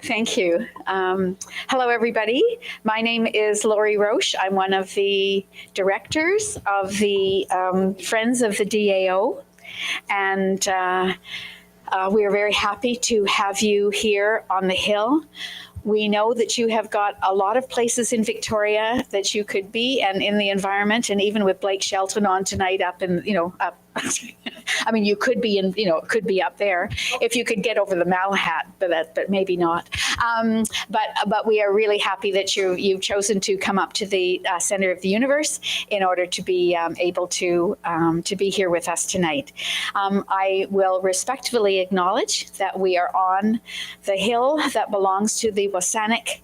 Thank you. Hello, everybody. My name is Lori Roche. I'm one of the directors of the Friends of the DAO. And we are very happy to have you here on the Hill. We know that you have got a lot of places in Victoria that you could be and in the environment, and even with Blake Shelton on tonight up in, up. I mean, you could be in, could be up there if you could get over the Malahat, but maybe not. But we are really happy that you've chosen to come up to the center of the universe in order to be able to be here with us tonight. I will respectfully acknowledge that we are on the hill that belongs to the Wasanic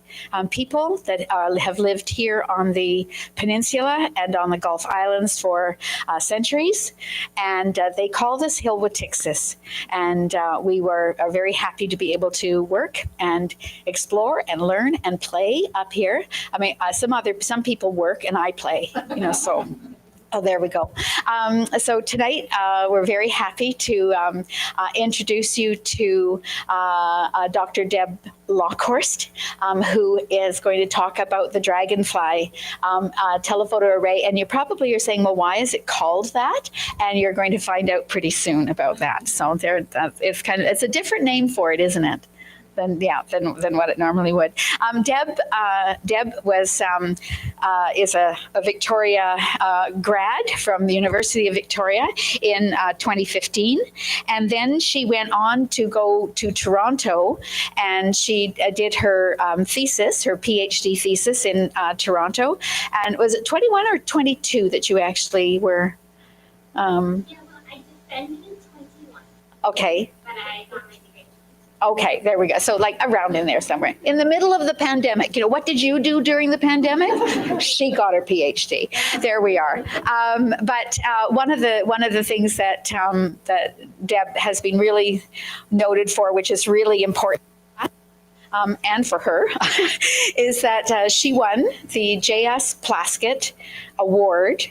people that have lived here on the peninsula and on the Gulf Islands for centuries. And they call this Hill Witixis. And we are very happy to be able to work and explore and learn and play up here. I mean, some people work and I play, so. Oh, there we go. So tonight, we're very happy to introduce you to Dr. Deb Lockhorst, who is going to talk about the Dragonfly Telephoto Array. And you probably are saying, well, why is it called that? And you're going to find out pretty soon about that. So it's a different name for it, isn't it? Than what it normally would. Deb was is a Victoria grad from the University of Victoria in 2015, and then she went on to go to Toronto, and she did her thesis, her PhD thesis in Toronto. And was it 21 or 22 that you actually were? Yeah, well, I defended in 21. Okay. But I got my degree. Okay, there we go. So like around in there somewhere. In the middle of the pandemic, what did you do during the pandemic? She got her PhD. There we are. But one of the things that Deb has been really noted for, which is really important, and for her, is that she won the J.S. Plaskett Award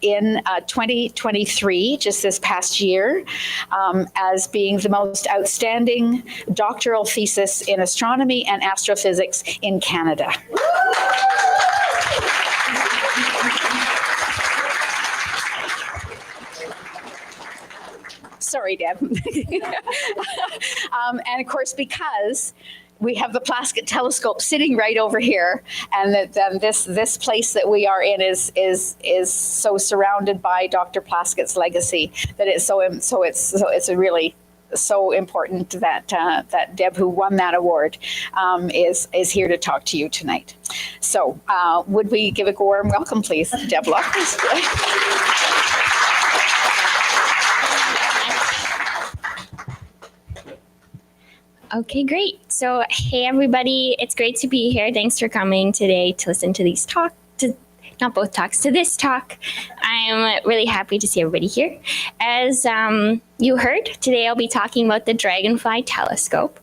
in 2023, just this past year, as being the most outstanding doctoral thesis in astronomy and astrophysics in Canada. Sorry, Deb. And of course, because we have the Plaskett telescope sitting right over here, and that this place that we are in is so surrounded by Dr. Plaskett's legacy that it's really so important that that Deb, who won that award, is here to talk to you tonight. So, would we give a warm welcome, please, Deb Lockhorst? Okay, great. So, hey, everybody. It's great to be here. Thanks for coming today to listen to these talks. Not both talks, to this talk. I'm really happy to see everybody here. As you heard, today I'll be talking about the Dragonfly Telescope,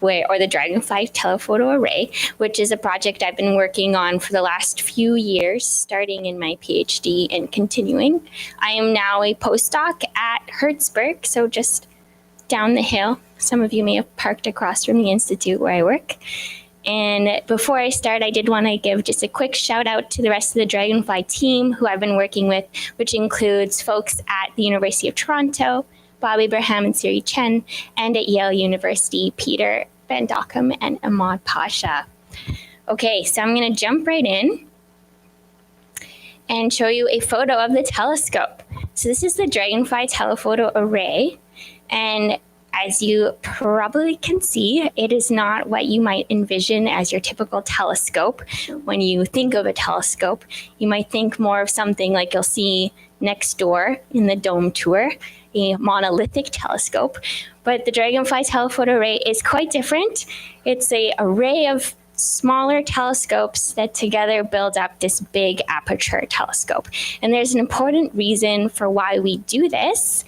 or the Dragonfly Telephoto Array, which is a project I've been working on for the last few years, starting in my PhD and continuing. I am now a postdoc at Hertzberg, so just down the hill. Some of you may have parked across from the institute where I work. And before I start, I did want to give just a quick shout out to the rest of the Dragonfly team who I've been working with, which includes folks at the University of Toronto, Bob Abraham and Siri Chen, and at Yale University, Peter Van Dockum and Ahmad Pasha. Okay, so I'm going to jump right in and show you a photo of the telescope. So this is the Dragonfly Telephoto Array, and as you probably can see, it is not what you might envision as your typical telescope. When you think of a telescope, you might think more of something like you'll see next door in the dome tour, a monolithic telescope. But the Dragonfly Telephoto Array is quite different. It's an array of smaller telescopes that together build up this big aperture telescope. And there's an important reason for why we do this.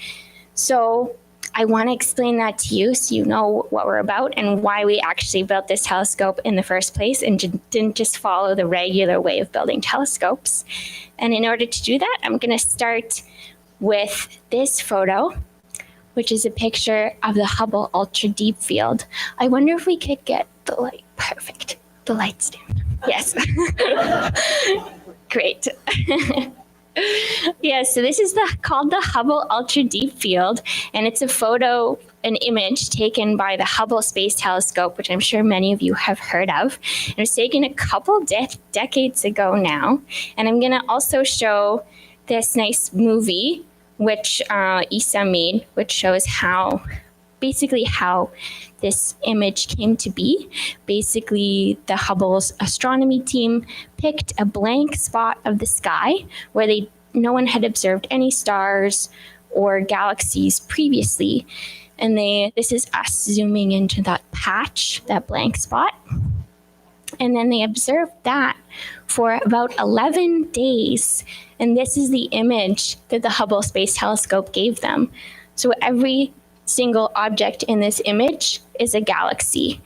So I want to explain that to you so you know what we're about and why we actually built this telescope in the first place and didn't just follow the regular way of building telescopes. And in order to do that, I'm going to start with this photo, which is a picture of the Hubble Ultra Deep Field. I wonder if we could get The light, perfect. The light's down. Yes. Great. Yeah, so this is called the Hubble Ultra Deep Field, and it's an image taken by the Hubble Space Telescope, which I'm sure many of you have heard of. It was taken a couple decades ago now, and I'm going to also show this nice movie, which Isa made, which shows how this image came to be. Basically, the Hubble's astronomy team picked a blank spot of the sky where no one had observed any stars or galaxies previously. And this is us zooming into that patch, that blank spot. And then they observed that for about 11 days. And this is the image that the Hubble Space Telescope gave them. So every single object in this image is a galaxy,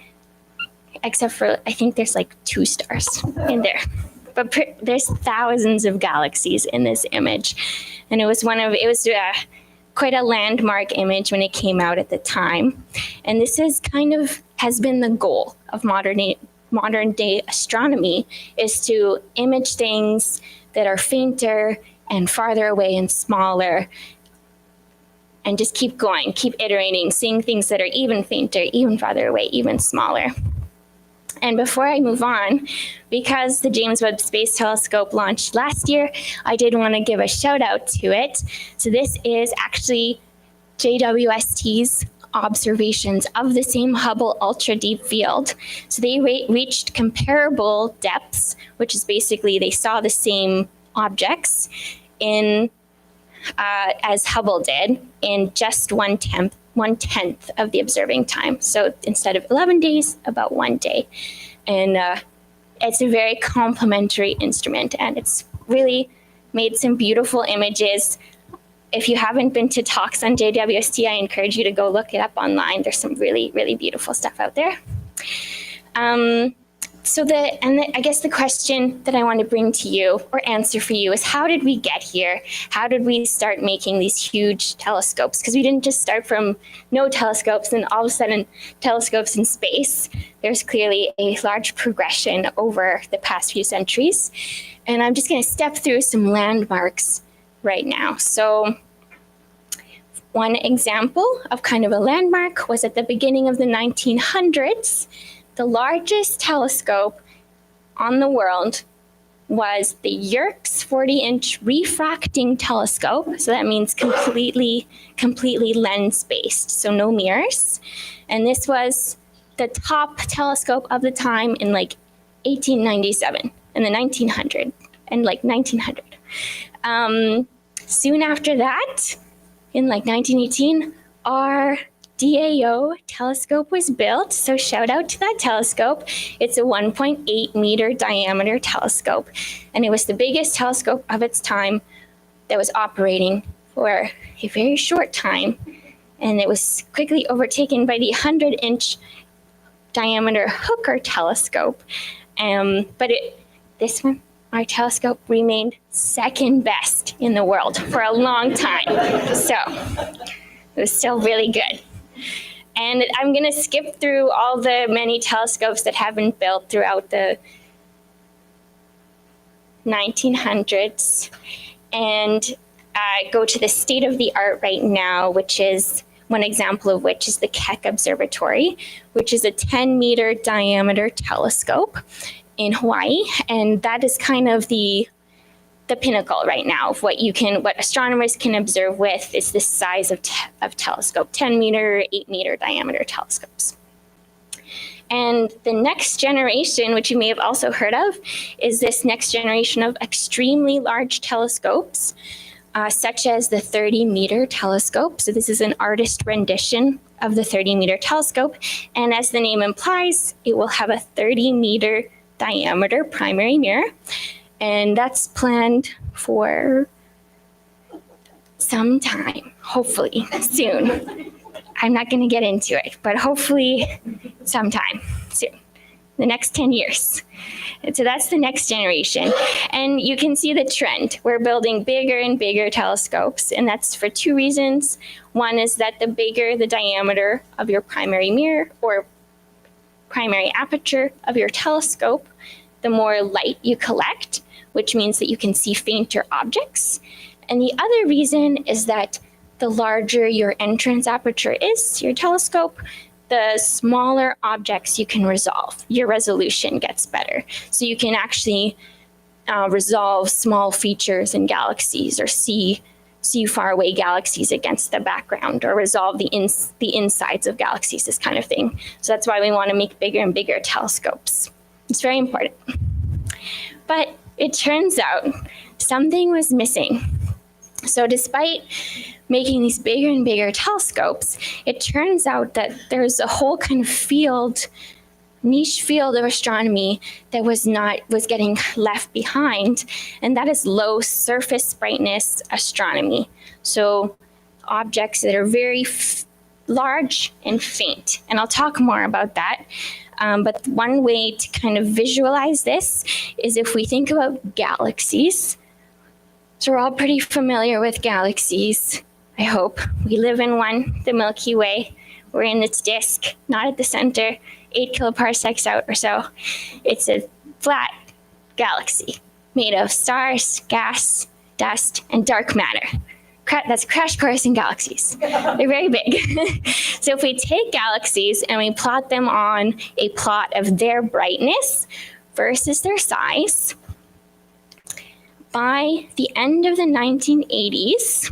except for, I think there's like 2 stars in there. But there's thousands of galaxies in this image. And it was quite a landmark image when it came out at the time. And this has been the goal of modern day astronomy, is to image things that are fainter and farther away and smaller, and just keep going, keep iterating, seeing things that are even fainter, even farther away, even smaller. And before I move on, because the James Webb Space Telescope launched last year, I did want to give a shout out to it. So this is actually JWST's observations of the same Hubble Ultra Deep Field. So they reached comparable depths, which is basically they saw the same objects as Hubble did in just one tenth of the observing time. So instead of 11 days, about 1 day. And it's a very complementary instrument, and it's really made some beautiful images. If you haven't been to talks on JWST, I encourage you to go look it up online. There's some really, really beautiful stuff out there. I guess the question that I want to bring to you or answer for you is, how did we get here? How did we start making these huge telescopes? Because we didn't just start from no telescopes and all of a sudden telescopes in space. There's clearly a large progression over the past few centuries. And I'm just going to step through some landmarks right now. So one example of kind of a landmark was at the beginning of the 1900s. The largest telescope on the world was the Yerkes 40-inch refracting telescope. So that means completely lens-based, so no mirrors. And this was the top telescope of the time in like 1897, in the 1900. Soon after that, in like 1918, our DAO telescope was built, so shout out to that telescope. It's a 1.8 meter diameter telescope, and it was the biggest telescope of its time that was operating for a very short time, and it was quickly overtaken by the 100-inch diameter Hooker telescope. This one, our telescope, remained second best in the world for a long time, so it was still really good. And I'm going to skip through all the many telescopes that have been built throughout the 1900s and go to the state of the art right now, which is one example of which is the Keck Observatory, which is a 10-meter diameter telescope in Hawaii. And that is kind of the pinnacle right now of what astronomers can observe with is this size of telescope, 10-meter, 8-meter diameter telescopes. And the next generation, which you may have also heard of, is this next generation of extremely large telescopes, such as the 30-meter telescope. So this is an artist rendition of the 30-meter telescope. And as the name implies, it will have a 30-meter diameter primary mirror. And that's planned for some time, hopefully soon. I'm not going to get into it, but hopefully sometime soon, the next 10 years. And so that's the next generation. And you can see the trend. We're building bigger and bigger telescopes, and that's for 2 reasons. One is that the bigger the diameter of your primary mirror, or primary aperture of your telescope, the more light you collect, which means that you can see fainter objects. And the other reason is that the larger your entrance aperture is to your telescope, the smaller objects you can resolve. Your resolution gets better. So you can actually resolve small features in galaxies, or see far away galaxies against the background, or resolve the insides of galaxies, this kind of thing. So that's why we want to make bigger and bigger telescopes. It's very important. But it turns out something was missing. So despite making these bigger and bigger telescopes, it turns out that there's a whole kind of niche field of astronomy that was getting left behind, and that is low surface brightness astronomy. So objects that are very large and faint. And I'll talk more about that. But one way to kind of visualize this is if we think about galaxies. So we're all pretty familiar with galaxies, I hope. We live in one, the Milky Way. We're in its disk, not at the center, 8 kiloparsecs out or so. It's a flat galaxy made of stars, gas, dust, and dark matter. That's a crash course in galaxies. They're very big. So if we take galaxies and we plot them on a plot of their brightness versus their size, by the end of the 1980s,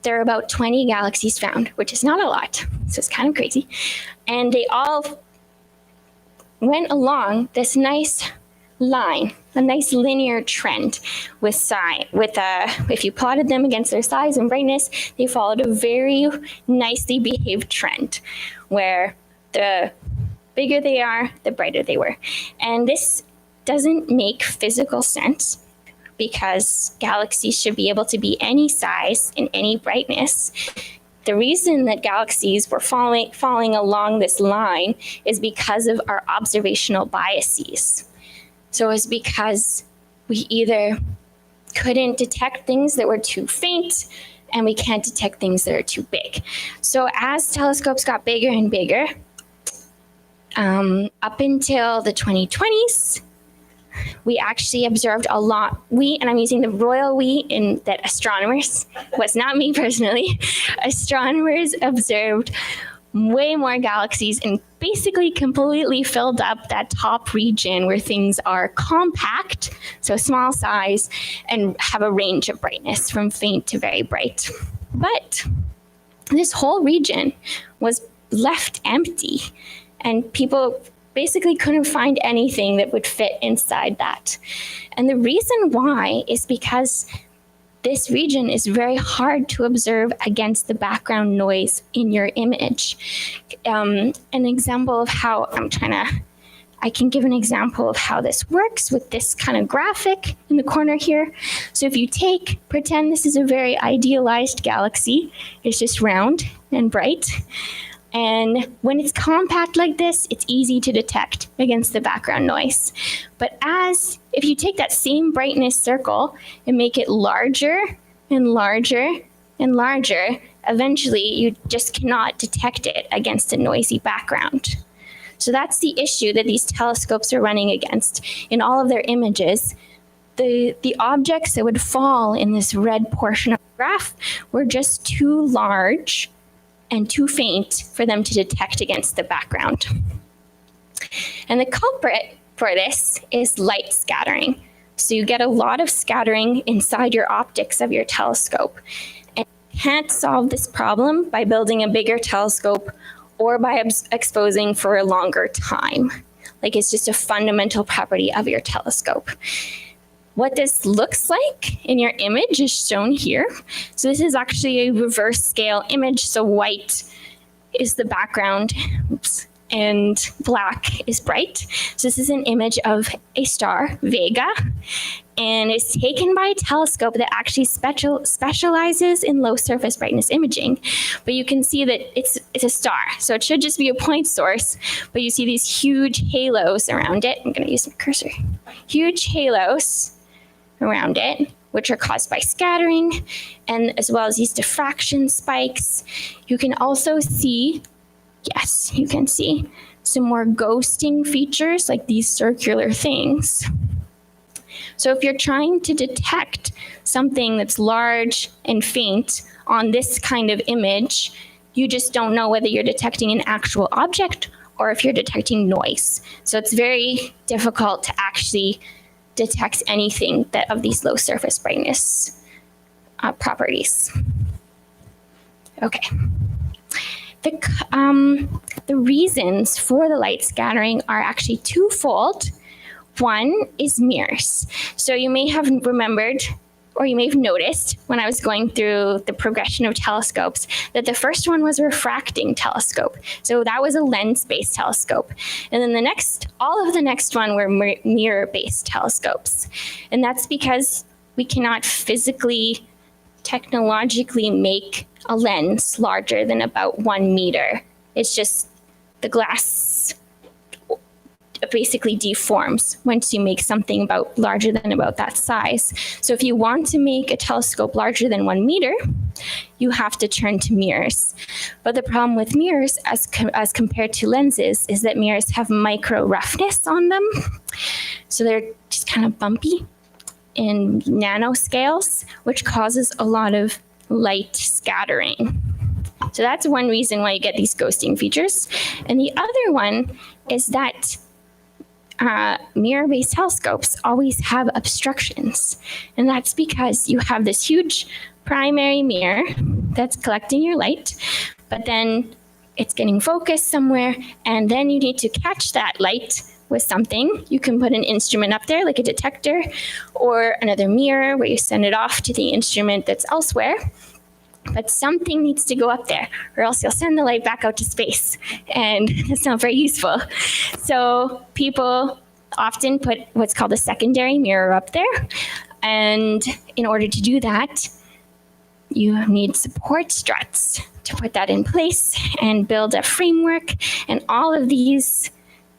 there are about 20 galaxies found, which is not a lot, so it's kind of crazy. And they all went along this nice line, a nice linear trend if you plotted them against their size and brightness, they followed a very nicely behaved trend, where the bigger they are, the brighter they were. And this doesn't make physical sense, because galaxies should be able to be any size and any brightness. The reason that galaxies were falling along this line is because of our observational biases. So it's because we either couldn't detect things that were too faint, and we can't detect things that are too big. So as telescopes got bigger and bigger, up until the 2020s, we actually observed a lot. And I'm using the royal we in that astronomers, was not me personally, astronomers observed way more galaxies and basically completely filled up that top region where things are compact, so small size, and have a range of brightness from faint to very bright. But this whole region was left empty, and people basically couldn't find anything that would fit inside that. And the reason why is because this region is very hard to observe against the background noise in your image. An example of how I can give an example of how this works with this kind of graphic in the corner here. So if you pretend this is a very idealized galaxy, it's just round and bright. And when it's compact like this, it's easy to detect against the background noise. But if you take that same brightness circle and make it larger and larger and larger, eventually you just cannot detect it against a noisy background. So that's the issue that these telescopes are running against. In all of their images, the objects that would fall in this red portion of the graph were just too large and too faint for them to detect against the background. And the culprit for this is light scattering. So you get a lot of scattering inside your optics of your telescope. And you can't solve this problem by building a bigger telescope or by exposing for a longer time. Like, it's just a fundamental property of your telescope. What this looks like in your image is shown here. So this is actually a reverse scale image. So white is the background, and black is bright. So this is an image of a star, Vega, and it's taken by a telescope that actually specializes in low surface brightness imaging. But you can see that it's a star, so it should just be a point source, but you see these huge halos around it. I'm going to use my cursor. Huge halos around it, which are caused by scattering, and as well as these diffraction spikes. You can also see Yes, you can see some more ghosting features like these circular things. So if you're trying to detect something that's large and faint on this kind of image, you just don't know whether you're detecting an actual object or if you're detecting noise. So it's very difficult to actually detect anything that of these low surface brightness properties. Okay. The reasons for the light scattering are actually twofold. One is mirrors. So you may have remembered, or you may have noticed when I was going through the progression of telescopes, that the first one was a refracting telescope. So that was a lens-based telescope. And then all of the next one were mirror-based telescopes. And that's because we cannot physically, technologically make a lens larger than about 1 meter. It's just the glass basically deforms once you make something larger than about that size. So if you want to make a telescope larger than 1 meter, you have to turn to mirrors. But the problem with mirrors as compared to lenses is that mirrors have micro roughness on them. So they're just kind of bumpy in nanoscales, which causes a lot of light scattering. So that's one reason why you get these ghosting features. And the other one is that mirror-based telescopes always have obstructions. And that's because you have this huge primary mirror that's collecting your light, but then it's getting focused somewhere, and then you need to catch that light with something. You can put an instrument up there, like a detector, or another mirror where you send it off to the instrument that's elsewhere. But something needs to go up there, or else you'll send the light back out to space, and that's not very useful. So people often put what's called a secondary mirror up there, and in order to do that, you need support struts to put that in place and build a framework, and all of these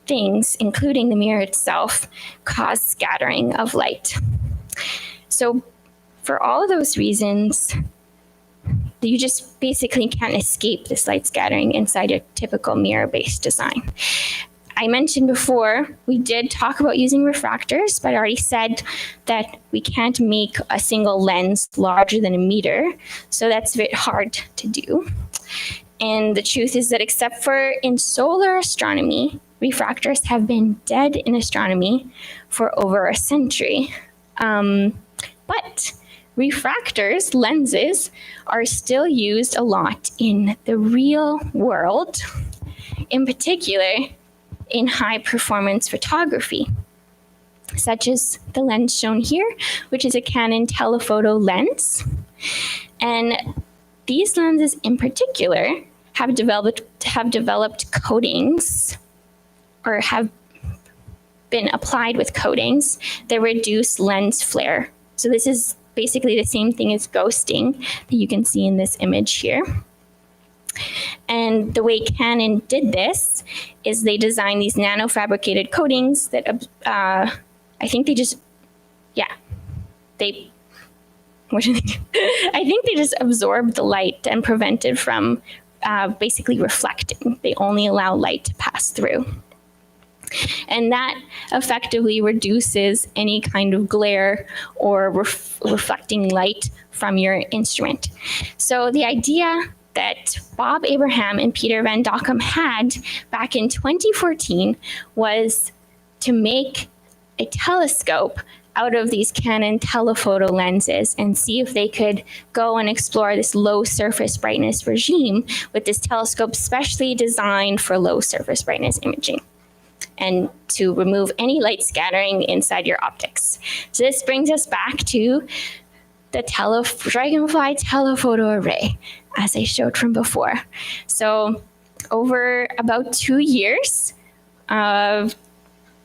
things, including the mirror itself, cause scattering of light. So for all of those reasons, you just basically can't escape this light scattering inside a typical mirror-based design. I mentioned before, we did talk about using refractors, but I already said that we can't make a single lens larger than 1 meter, so that's a bit hard to do. And the truth is that except for in solar astronomy, refractors have been dead in astronomy for over a century. But refractors, lenses, are still used a lot in the real world, in particular in high performance photography, such as the lens shown here, which is a Canon telephoto lens. And these lenses in particular have developed coatings, or have been applied with coatings that reduce lens flare. So this is basically the same thing as ghosting that you can see in this image here. And the way Canon did this is they designed these nanofabricated coatings that I think they just absorb the light and prevent it from basically reflecting. They only allow light to pass through. And that effectively reduces any kind of glare or reflecting light from your instrument. So the idea that Bob Abraham and Peter Van Dockum had back in 2014 was to make a telescope out of these Canon telephoto lenses and see if they could go and explore this low surface brightness regime with this telescope specially designed for low surface brightness imaging, and to remove any light scattering inside your optics. So this brings us back to the Dragonfly Telephoto Array, as I showed from before. So over about 2 years,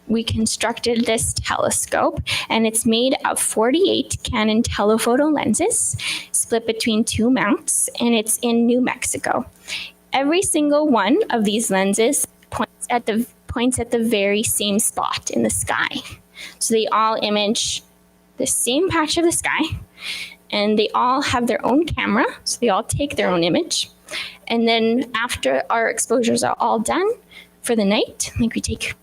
we constructed this telescope, and it's made of 48 Canon telephoto lenses split between 2 mounts, and it's in New Mexico. Every single one of these lenses points at the very same spot in the sky. So they all image the same patch of the sky, and they all have their own camera, so they all take their own image. And then after our exposures are all done for the night, like we take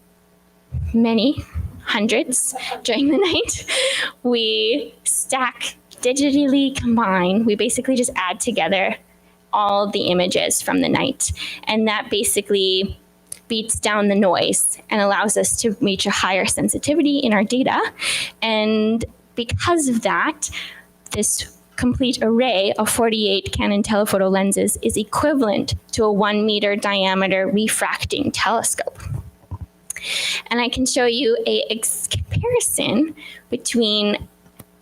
many hundreds during the night, we stack, digitally combine, we basically just add together all the images from the night. And that basically beats down the noise and allows us to reach a higher sensitivity in our data. And because of that, this complete array of 48 Canon telephoto lenses is equivalent to a 1 meter diameter refracting telescope. And I can show you a comparison between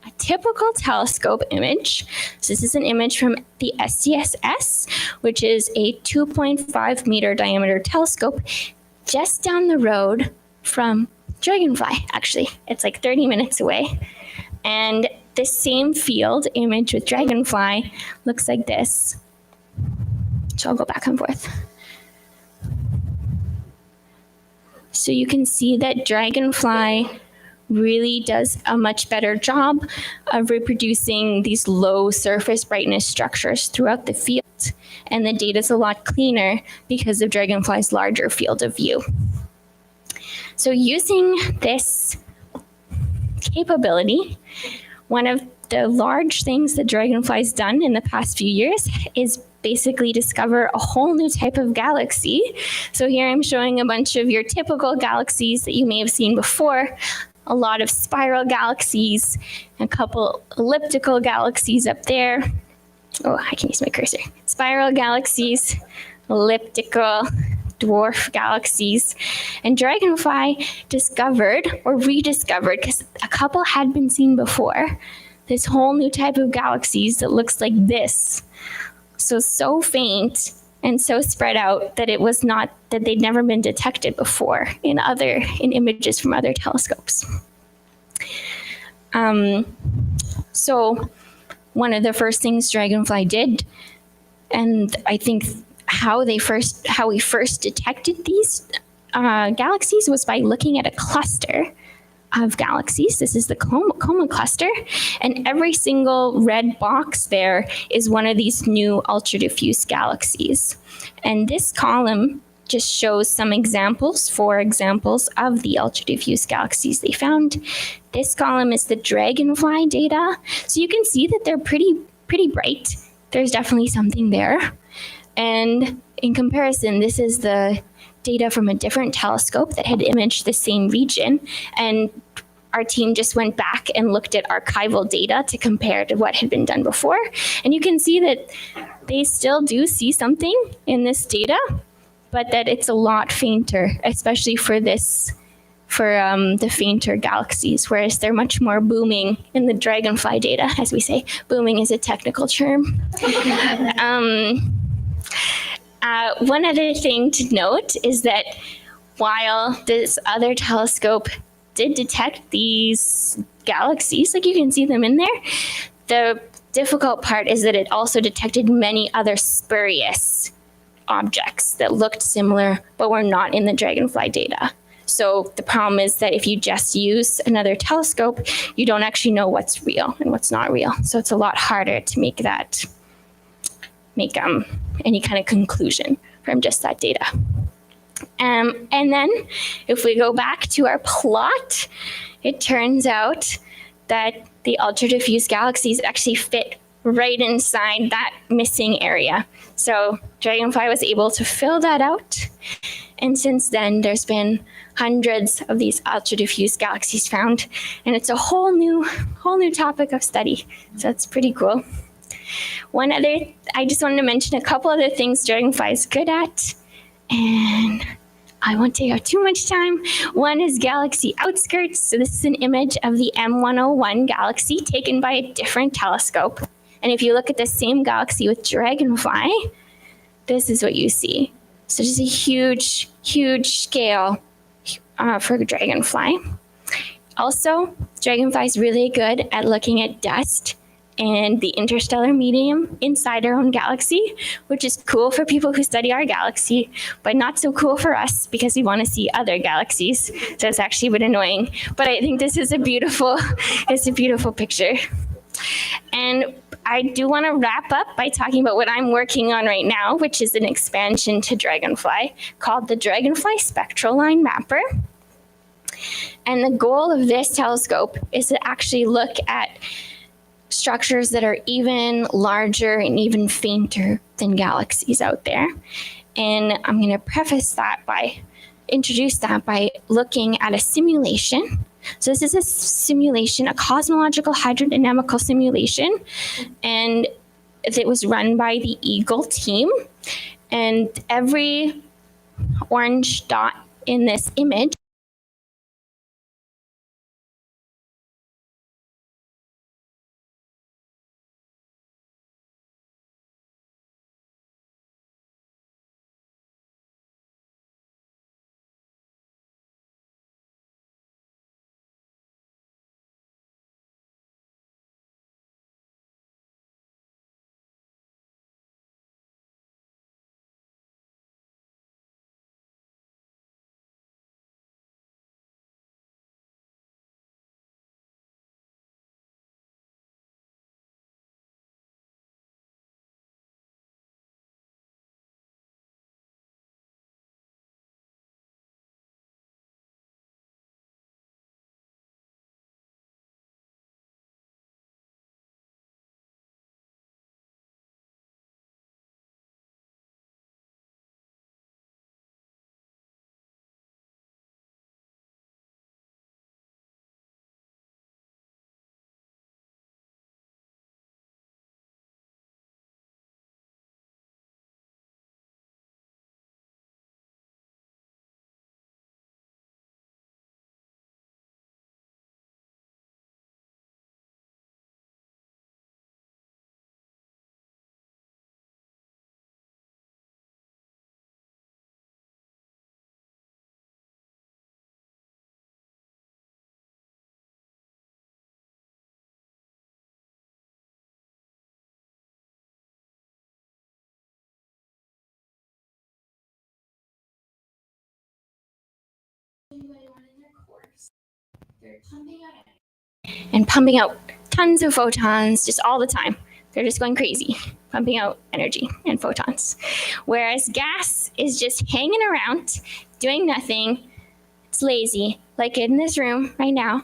a typical telescope image. So this is an image from the SDSS, which is a 2.5 meter diameter telescope just down the road from Dragonfly. Actually, it's like 30 minutes away. And the same field image with Dragonfly looks like this. So I'll go back and forth. So you can see that Dragonfly really does a much better job of reproducing these low surface brightness structures throughout the field. And the data is a lot cleaner because of Dragonfly's larger field of view. So using this capability, one of the large things that Dragonfly's done in the past few years is basically discover a whole new type of galaxy. So here I'm showing a bunch of your typical galaxies that you may have seen before, a lot of spiral galaxies, a couple elliptical galaxies up there. Oh, I can use my cursor. Spiral galaxies, elliptical, dwarf galaxies. And Dragonfly discovered or rediscovered, because a couple had been seen before, this whole new type of galaxies that looks like this. So faint and so spread out that that they'd never been detected before in images from other telescopes. So one of the first things Dragonfly did, and I think how we first detected these galaxies was by looking at a cluster of galaxies. This is the Coma cluster, and every single red box there is one of these new ultra-diffuse galaxies. And this column just shows some examples of the ultra-diffuse galaxies they found. This column is the Dragonfly data. So you can see that they're pretty bright. There's definitely something there. And in comparison, this is the data from a different telescope that had imaged the same region. And our team just went back and looked at archival data to compare to what had been done before. And you can see that they still do see something in this data, but that it's a lot fainter, especially for the fainter galaxies, whereas they're much more booming in the Dragonfly data, as we say. Booming is a technical term. One other thing to note is that while this other telescope did detect these galaxies, like you can see them in there, the difficult part is that it also detected many other spurious objects that looked similar but were not in the Dragonfly data. So the problem is that if you just use another telescope, you don't actually know what's real and what's not real. So it's a lot harder to make any kind of conclusion from just that data. And then if we go back to our plot, it turns out that the ultra-diffuse galaxies actually fit right inside that missing area. So Dragonfly was able to fill that out. And since then, there's been hundreds of these ultra-diffuse galaxies found, and it's a whole new topic of study. So it's pretty cool. I just wanted to mention a couple other things Dragonfly is good at, and I won't take up too much time. One is galaxy outskirts. So this is an image of the M101 galaxy taken by a different telescope. And if you look at the same galaxy with Dragonfly, this is what you see. So just a huge scale for Dragonfly. Also, Dragonfly is really good at looking at dust and the interstellar medium inside our own galaxy, which is cool for people who study our galaxy, but not so cool for us because we want to see other galaxies. So it's actually a bit annoying. But I think this is a beautiful picture. And I do want to wrap up by talking about what I'm working on right now, which is an expansion to Dragonfly called the Dragonfly Spectral Line Mapper. And the goal of this telescope is to actually look at structures that are even larger and even fainter than galaxies out there. And I'm going to introduce that by looking at a simulation. So this is a simulation, a cosmological hydrodynamical simulation, and it was run by the Eagle team. And every orange dot in this image and pumping out tons of photons just all the time. They're just going crazy, pumping out energy and photons. Whereas gas is just hanging around, doing nothing. It's lazy, like in this room right now,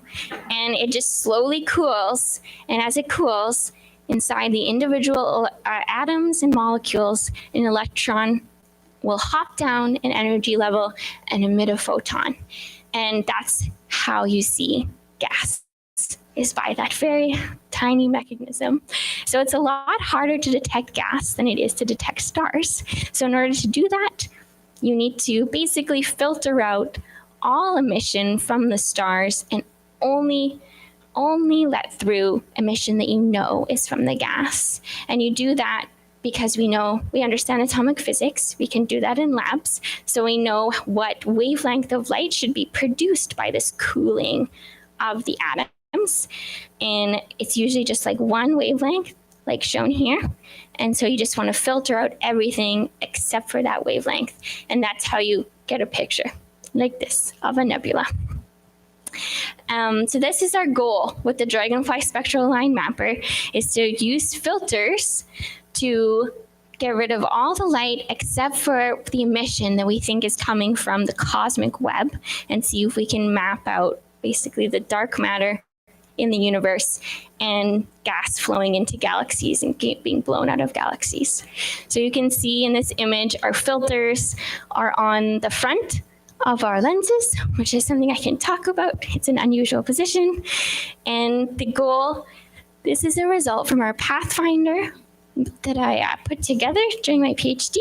and it just slowly cools. And as it cools, inside the individual atoms and molecules, an electron will hop down in energy level and emit a photon. And that's how you see gas, is by that very tiny mechanism. So it's a lot harder to detect gas than it is to detect stars. So in order to do that, you need to basically filter out all emission from the stars and only let through emission that you know is from the gas. And you do that because we understand atomic physics. We can do that in labs. So we know what wavelength of light should be produced by this cooling of the atoms. And it's usually just like one wavelength, like shown here. And so you just want to filter out everything except for that wavelength. And that's how you get a picture like this of a nebula. So this is our goal with the Dragonfly Spectral Line Mapper, is to use filters to get rid of all the light except for the emission that we think is coming from the cosmic web, and see if we can map out basically the dark matter in the universe and gas flowing into galaxies and being blown out of galaxies. So you can see in this image, our filters are on the front of our lenses, which is something I can talk about. It's an unusual position. And the goal, this is a result from our pathfinder that I put together during my PhD.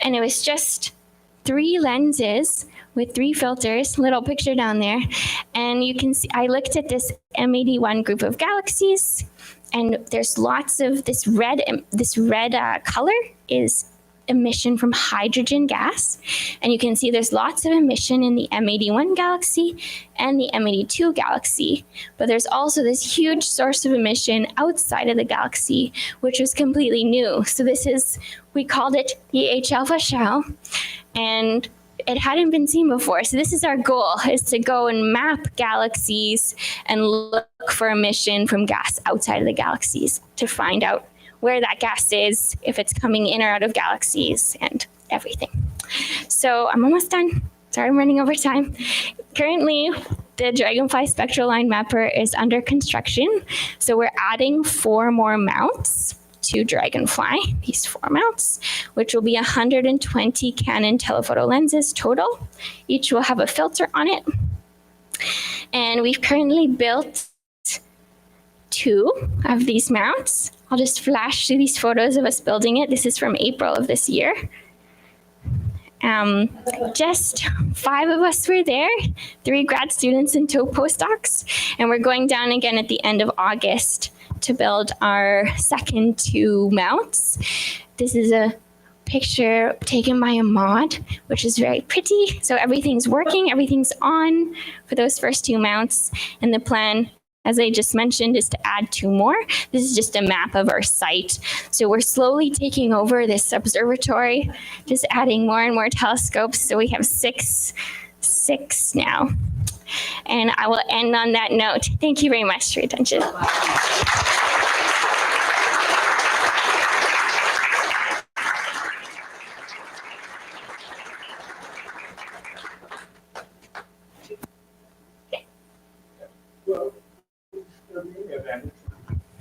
And it was just 3 lenses with 3 filters, little picture down there. And you can see, I looked at this M81 group of galaxies, and there's lots of this red color is emission from hydrogen gas. And you can see there's lots of emission in the M81 galaxy and the M82 galaxy. But there's also this huge source of emission outside of the galaxy, which was completely new. So this is, we called it the H alpha shell, and it hadn't been seen before. So this is our goal, is to go and map galaxies and look for emission from gas outside of the galaxies to find out where that gas is, if it's coming in or out of galaxies, and everything. So I'm almost done. Sorry, I'm running over time. Currently, the Dragonfly spectral line mapper is under construction. So we're adding 4 more mounts to Dragonfly, these 4 mounts, which will be 120 Canon telephoto lenses total. Each will have a filter on it. And we've currently built 2 of these mounts. I'll just flash through these photos of us building it. This is from April of this year. Just 5 of us were there, 3 grad students and 2 postdocs. And we're going down again at the end of August to build our second 2 mounts. This is a picture taken by a mod, which is very pretty. So everything's working, everything's on for those first 2 mounts. And the plan, as I just mentioned, is to add 2 more. This is just a map of our site. So we're slowly taking over this observatory, just adding more and more telescopes. So we have 6 now. And I will end on that note. Thank you very much for your attention.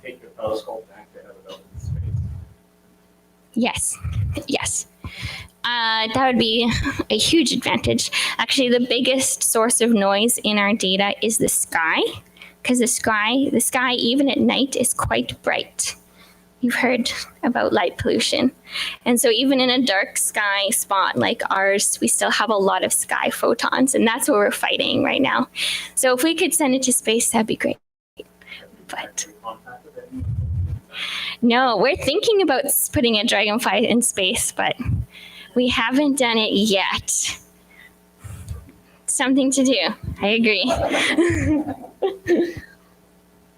Take your telescope back to have it up in space. Yes, yes. That would be a huge advantage. Actually, the biggest source of noise in our data is the sky, because the sky, even at night, is quite bright. You've heard about light pollution. And so even in a dark sky spot like ours, we still have a lot of sky photons, and that's what we're fighting right now. So if we could send it to space, that'd be great. But no, we're thinking about putting a Dragonfly in space, but we haven't done it yet. Something to do. I agree.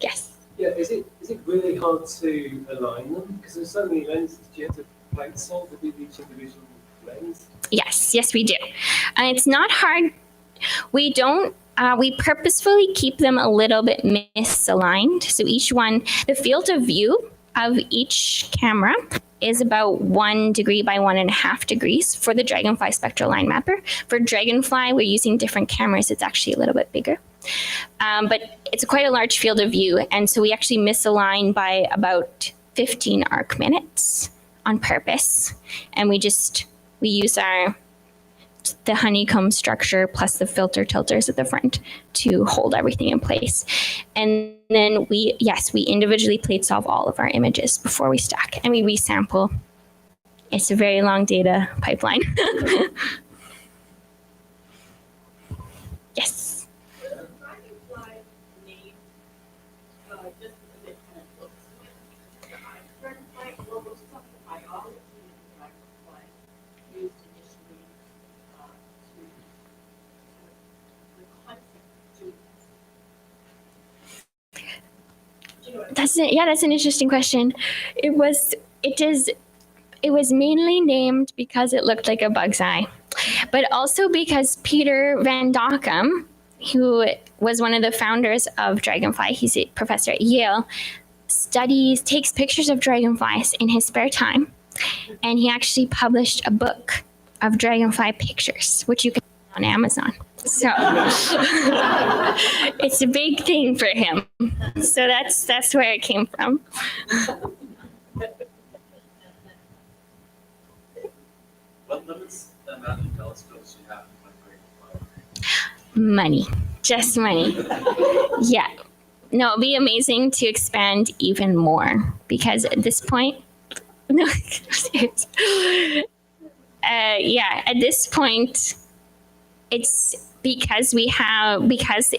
Yes. Yeah, is it really hard to align them? Because there's so many lenses. Do you have to plate solve with each individual lens? Yes, we do. And it's not hard. We don't. We purposefully keep them a little bit misaligned. So each one, the field of view of each camera is about 1 degree by 1.5 degrees for the Dragonfly spectral line mapper. For Dragonfly, we're using different cameras. It's actually a little bit bigger. But it's quite a large field of view. And so we actually misalign by about 15 arc minutes on purpose. And we use the honeycomb structure plus the filter tilters at the front to hold everything in place. And then we individually plate solve all of our images before we stack, and we resample. It's a very long data pipeline. Yes. Dragonfly name, just because it kind of looks like Dragonfly, what was some of the biology of Dragonfly used initially to the concept to do you know what That's an interesting question. It was mainly named because it looked like a bug's eye, but also because Peter Van Dockum, who was one of the founders of Dragonfly, he's a professor at Yale, takes pictures of dragonflies in his spare time, and he actually published a book of dragonfly pictures, which you can find on Amazon. So it's a big thing for him. So that's where it came from. What limits the amount of telescopes you have in one Dragonfly? Money, just money. Yeah. No, it'd be amazing to expand even more, because at this point, no, at this point, it's because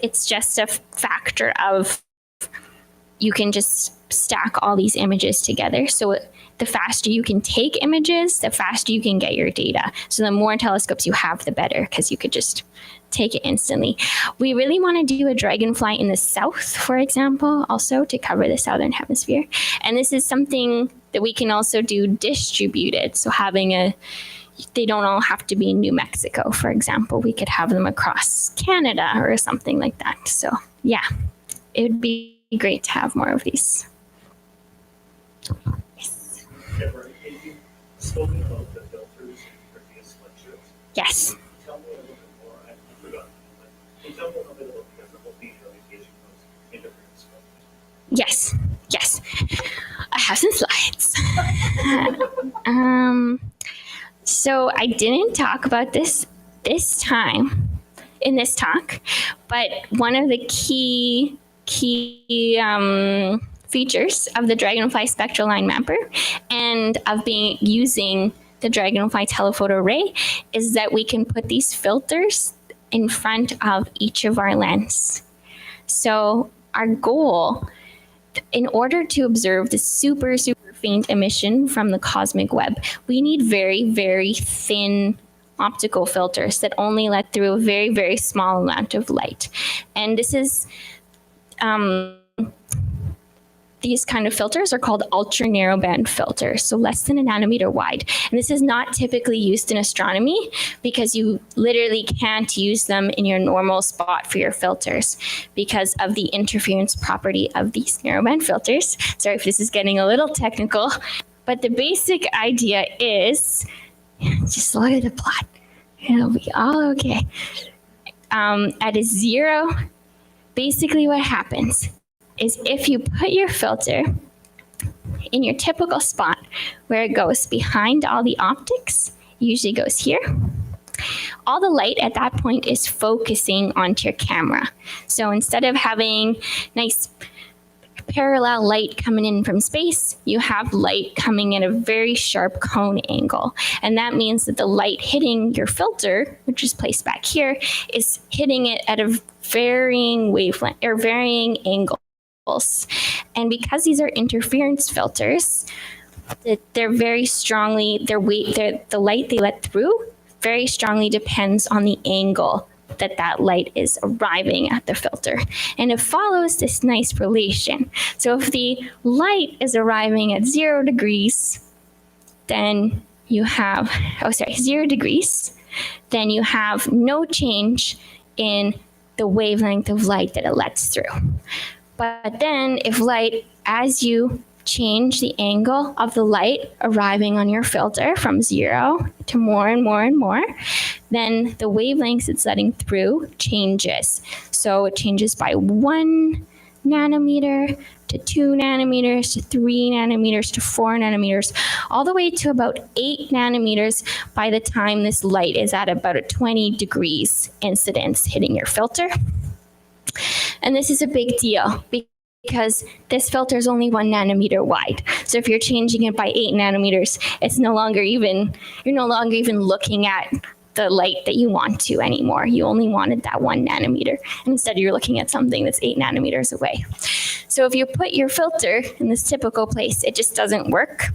it's just a factor of you can just stack all these images together. So the faster you can take images, the faster you can get your data. So the more telescopes you have, the better, because you could just take it instantly. We really want to do a Dragonfly in the south, for example, also to cover the southern hemisphere. And this is something that we can also do distributed. So they don't all have to be in New Mexico, for example. We could have them across Canada or something like that. So yeah, it would be great to have more of these. Yes. Deborah, you've spoken about the filters in previous lectures. Yes. Tell me a little bit more. I forgot. Can you tell me a little bit about the whole feature application of interference filters? Yes. Yes. I have some slides. So I didn't talk about this time in this talk, but one of the key features of the Dragonfly spectral line mapper and of using the Dragonfly Telephoto Array is that we can put these filters in front of each of our lenses. So our goal, in order to observe the super faint emission from the cosmic web, we need very, very thin optical filters that only let through a very, very small amount of light. And this is, these kind of filters are called ultra narrowband filters, so less than a nanometer wide. And this is not typically used in astronomy because you literally can't use them in your normal spot for your filters because of the interference property of these narrowband filters. Sorry if this is getting a little technical, but the basic idea is, just look at the plot. It'll be all okay. At a zero, basically what happens is if you put your filter in your typical spot where it goes behind all the optics, usually goes here, all the light at that point is focusing onto your camera. So instead of having nice parallel light coming in from space, you have light coming at a very sharp cone angle. And that means that the light hitting your filter, which is placed back here, is hitting it at a varying wavelength or varying angle. And because these are interference filters, they're very strongly, the light they let through very strongly depends on the angle that light is arriving at the filter. And it follows this nice relation. So if the light is arriving at 0 degrees, then you have, 0 degrees, then you have no change in the wavelength of light that it lets through. But then if light, as you change the angle of the light arriving on your filter from 0 to more and more and more, then the wavelengths it's letting through changes. So it changes by 1 nanometer to 2 nanometers to 3 nanometers to 4 nanometers, all the way to about 8 nanometers by the time this light is at about a 20 degrees incidence hitting your filter. And this is a big deal because this filter is only 1 nanometer wide. So if you're changing it by 8 nanometers, you're no longer even looking at the light that you want to anymore. You only wanted that 1 nanometer. And instead you're looking at something that's 8 nanometers away. So if you put your filter in this typical place, it just doesn't work.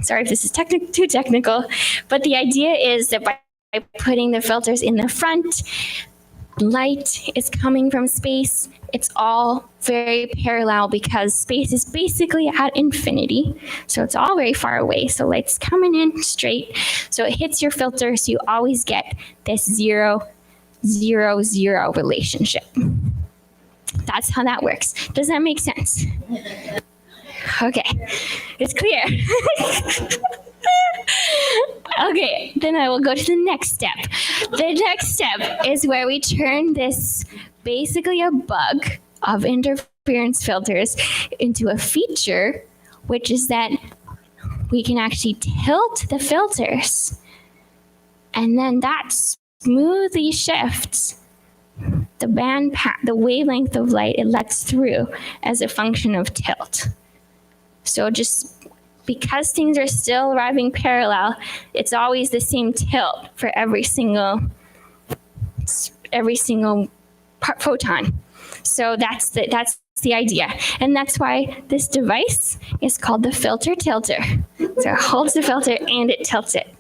Sorry if this is too technical, but the idea is that by putting the filters in the front, light is coming from space. It's all very parallel because space is basically at infinity. So it's all very far away. So light's coming in straight. So it hits your filter. So you always get this 0, 0, 0 relationship. That's how that works. Does that make sense? Okay, it's clear. Okay, then I will go to the next step. The next step is where we turn this basically a bug of interference filters into a feature, which is that we can actually tilt the filters, and then that smoothly shifts the wavelength of light it lets through as a function of tilt. So just because things are still arriving parallel, it's always the same tilt for every single photon. So that's the idea. And that's why this device is called the filter tilter. So it holds the filter and it tilts it.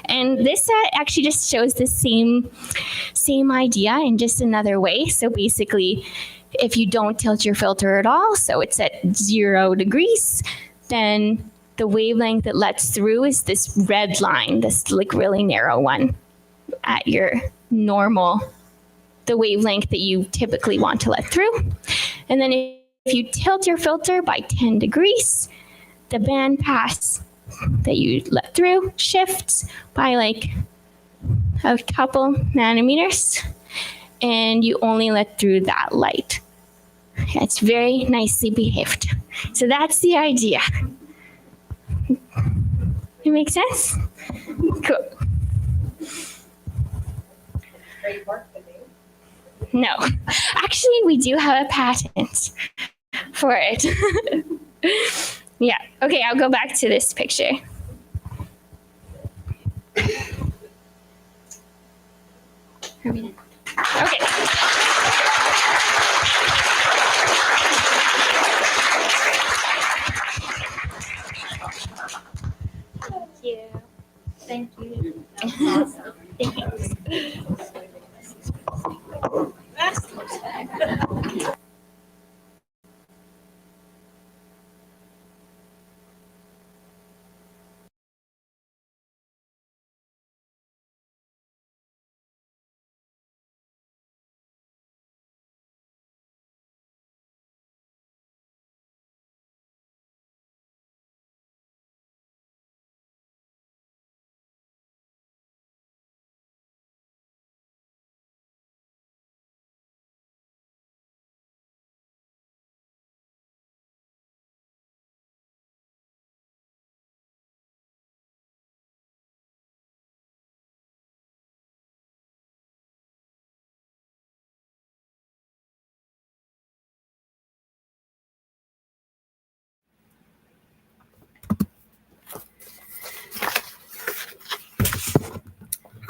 And this actually just shows the same idea in just another way. So basically, if you don't tilt your filter at all, so it's at 0 degrees, then the wavelength that lets through is this red line, this like really narrow one at your normal, the wavelength that you typically want to let through. And then if you tilt your filter by 10 degrees, the bandpass that you let through shifts by like a couple nanometers, and you only let through that light. It's very nicely behaved. So that's the idea. It makes sense? Cool. No, actually, we do have a patent for it. Yeah, okay, I'll go back to this picture. Okay. Thank you. Thanks.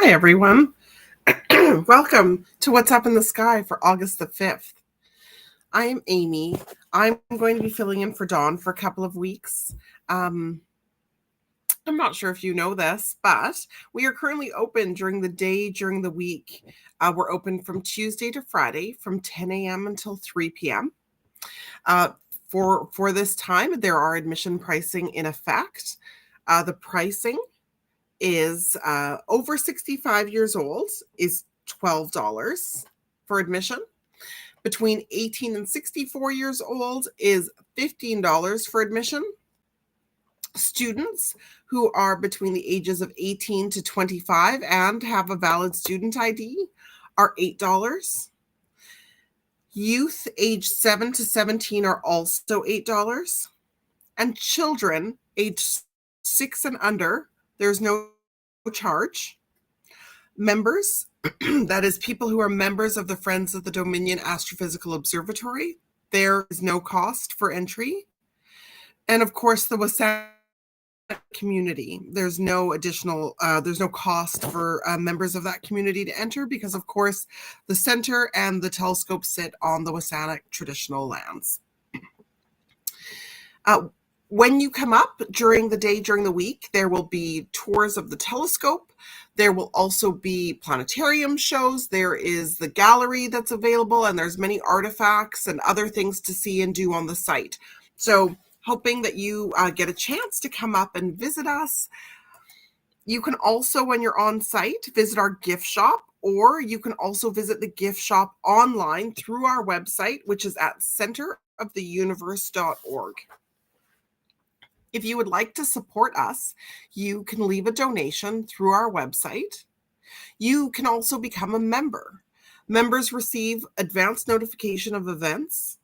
Hi, everyone. Welcome to What's Up in the Sky for August the 5th. I am Amy. I'm going to be filling in for Dawn for a couple of weeks. I'm not sure if you know this, but we are currently open during the day, during the week. We're open from Tuesday to Friday from 10 a.m. until 3 p.m. For this time, there are admission pricing in effect. The pricing is over 65 years old is $12 for admission. Between 18 and 64 years old is $15 for admission. Students who are between the ages of 18 to 25 and have a valid student ID are $8. Youth age 7 to 17 are also $8. And children age 6 and under, there's no charge. Members, that is people who are members of the Friends of the Dominion Astrophysical Observatory, there is no cost for entry. And of course, the WASANA community, there's no additional, there's no cost for members of that community to enter because, of course, the center and the telescope sit on the WASANA traditional lands. When you come up during the day, during the week, there will be tours of the telescope. There will also be planetarium shows. There is the gallery that's available, and there's many artifacts and other things to see and do on the site. So hoping that you get a chance to come up and visit us. You can also, when you're on site, visit our gift shop, or you can also visit the gift shop online through our website, which is at centeroftheuniverse.org. If you would like to support us, you can leave a donation through our website. You can also become a member. Members receive advance notification of events.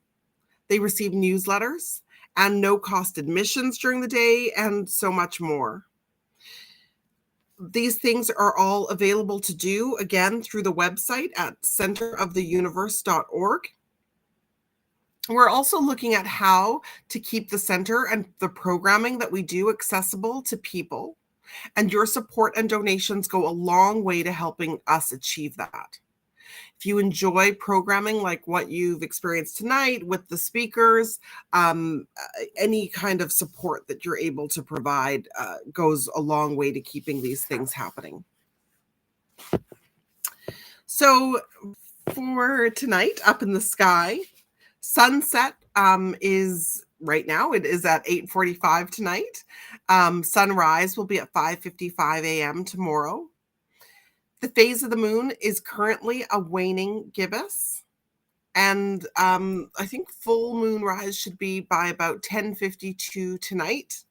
They receive newsletters and no-cost admissions during the day, and so much more. These things are all available to do, again, through the website at centeroftheuniverse.org. We're also looking at how to keep the center and the programming that we do accessible to people. And your support and donations go a long way to helping us achieve that. If you enjoy programming like what you've experienced tonight with the speakers, any kind of support that you're able to provide goes a long way to keeping these things happening. So for tonight, up in the sky, sunset is right now, it is at 8:45 tonight. Sunrise will be at 5:55 a.m. tomorrow. The phase of the moon is currently a waning gibbous, And I think full moon rise should be by about 10:52 tonight.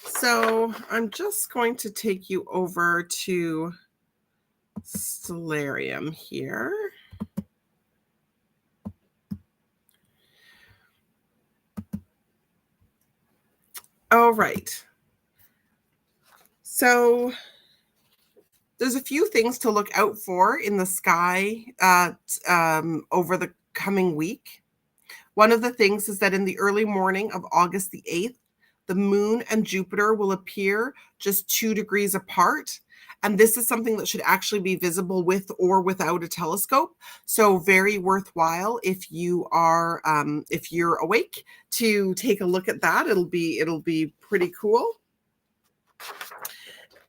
So I'm just going to take you over to Stellarium here. All right. So there's a few things to look out for in the sky over the coming week. One of the things is that in the early morning of August the 8th, the moon and Jupiter will appear just 2 degrees apart. And this is something that should actually be visible with or without a telescope. So very worthwhile if you are if you're awake to take a look at that. It'll be pretty cool.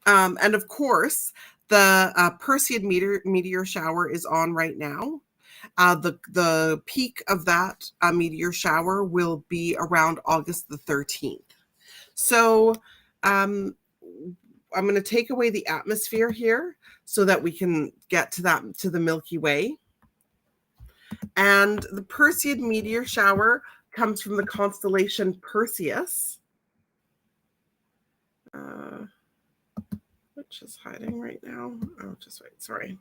And of course, the Perseid meteor shower is on right now. The peak of that meteor shower will be around August the 13th. So I'm going to take away the atmosphere here so that we can get to the Milky Way. And the Perseid meteor shower comes from the constellation Perseus, which is hiding right now. Oh, just wait, sorry.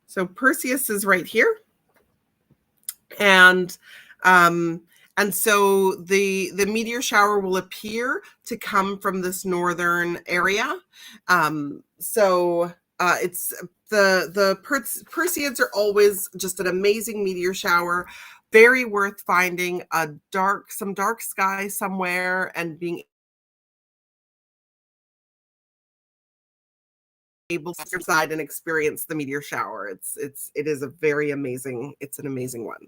So Perseus is right here. And so the meteor shower will appear to come from this northern area. It's the Perseids are always just an amazing meteor shower, very worth finding some dark sky somewhere and being able to sit inside and experience the meteor shower. It is a very amazing, it's an amazing one.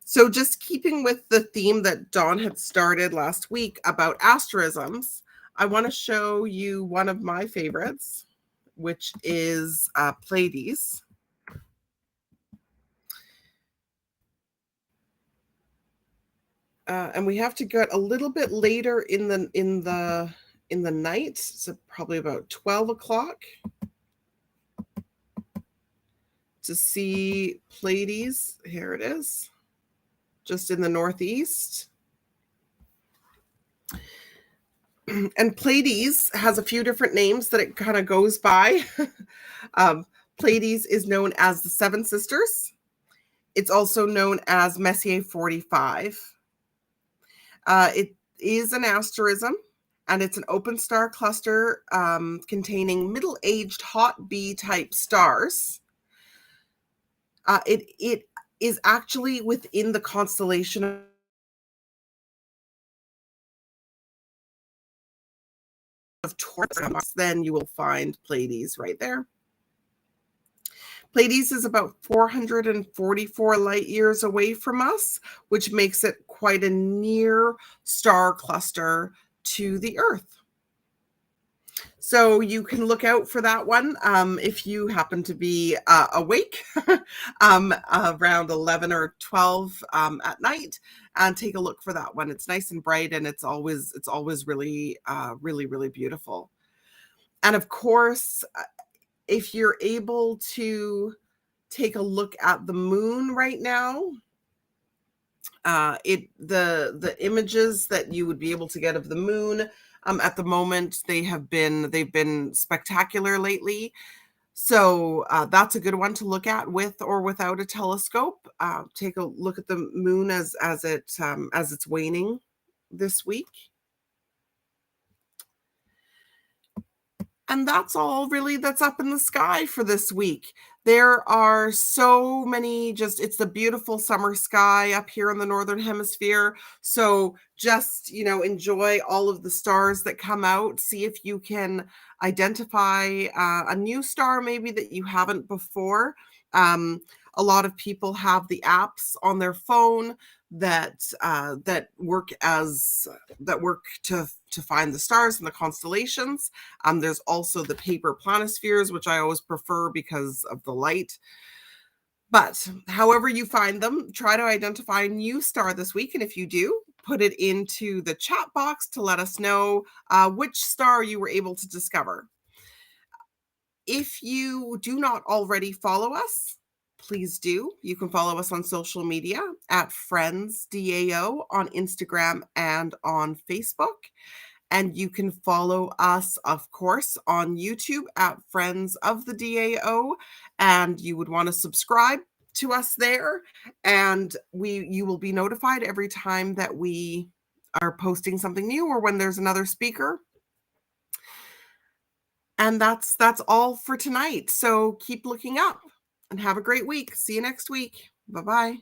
So just keeping with the theme that Dawn had started last week about asterisms, I want to show you one of my favorites, which is Pleiades. And we have to get a little bit later in the night, so probably about 12 o'clock, to see Pleiades. Here it is, just in the northeast. And Pleiades has a few different names that it kind of goes by. Pleiades is known as the Seven Sisters. It's also known as Messier 45. It is an asterism, and it's an open star cluster containing middle-aged hot B type stars. It is actually within the constellation of Taurus. Then you will find Pleiades right there. Pleiades is about 444 light years away from us, which makes it quite a near star cluster to the Earth. So you can look out for that one if you happen to be awake around 11 or 12 at night, and take a look for that one. It's nice and bright, and it's always really, really beautiful. And of course, if you're able to take a look at the moon right now, the images that you would be able to get of the moon at the moment, they've been spectacular lately. So that's a good one to look at with or without a telescope. Take a look at the moon as it's waning this week. And that's all really that's up in the sky for this week. There are so many, it's the beautiful summer sky up here in the Northern Hemisphere. So just, enjoy all of the stars that come out. See if you can identify a new star maybe that you haven't before. A lot of people have the apps on their phone that work to find the stars and the constellations. There's also the paper planispheres, which I always prefer because of the light. But however you find them, try to identify a new star this week. And if you do, put it into the chat box to let us know which star you were able to discover. If you do not already follow us, please do. You can follow us on social media at Friends DAO on Instagram and on Facebook. And you can follow us, of course, on YouTube at Friends of the DAO. And you would want to subscribe to us there. And you will be notified every time that we are posting something new or when there's another speaker. And that's all for tonight. So keep looking up and have a great week. See you next week. Bye-bye.